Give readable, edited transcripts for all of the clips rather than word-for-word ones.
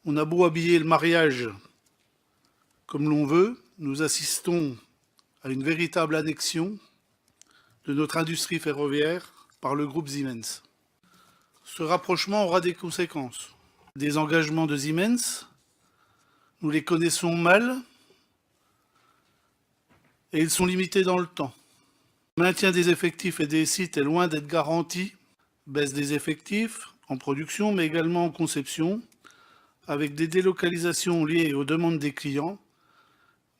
On a beau habiller le mariage comme l'on veut, nous assistons à une véritable annexion de notre industrie ferroviaire par le groupe Siemens. Ce rapprochement aura des conséquences. Des engagements de Siemens, nous les connaissons mal et ils sont limités dans le temps. Le maintien des effectifs et des sites est loin d'être garanti. Baisse des effectifs en production, mais également en conception, avec des délocalisations liées aux demandes des clients,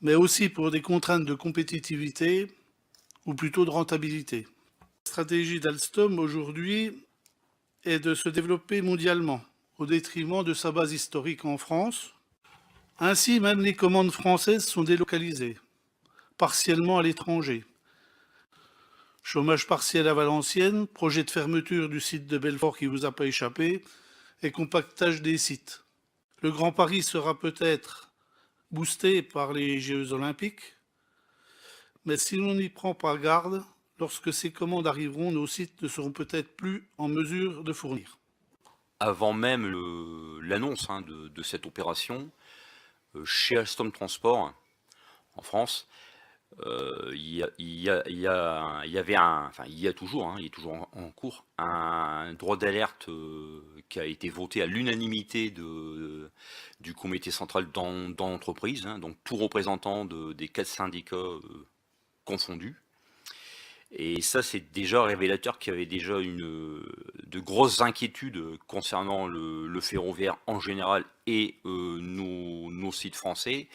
mais aussi pour des contraintes de compétitivité ou plutôt de rentabilité. La stratégie d'Alstom aujourd'hui est de se développer mondialement au détriment de sa base historique en France. Ainsi, même les commandes françaises sont délocalisées, partiellement à l'étranger. Chômage partiel à Valenciennes, projet de fermeture du site de Belfort qui ne vous a pas échappé, et compactage des sites. Le Grand Paris sera peut-être boosté par les Jeux Olympiques, mais si l'on n'y prend pas garde, lorsque ces commandes arriveront, nos sites ne seront peut-être plus en mesure de fournir. Avant même l'annonce de cette opération, chez Alstom Transport, en France, il y a toujours, il est toujours en cours, un droit d'alerte qui a été voté à l'unanimité du comité central dans l'entreprise, donc tout représentant des 4 syndicats confondus. Et ça, c'est déjà révélateur qu'il y avait déjà de grosses inquiétudes concernant le ferroviaire en général et nos sites français.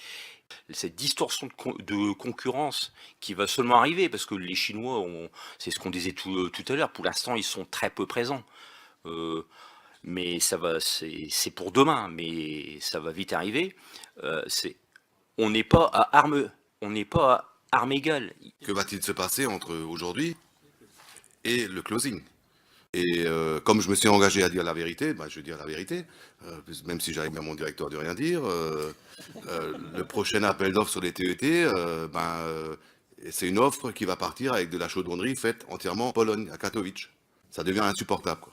Cette distorsion de concurrence qui va seulement arriver, parce que les Chinois, c'est ce qu'on disait tout à l'heure, pour l'instant ils sont très peu présents. Mais ça va, c'est pour demain, mais ça va vite arriver. On n'est pas à armes égales. Que va-t-il se passer entre aujourd'hui et le closing? Et comme je me suis engagé à dire la vérité, je vais dire la vérité, même si j'arrive à mon directeur de rien dire. Le prochain appel d'offres sur les TET, c'est une offre qui va partir avec de la chaudronnerie faite entièrement en Pologne, à Katowice. Ça devient insupportable, quoi.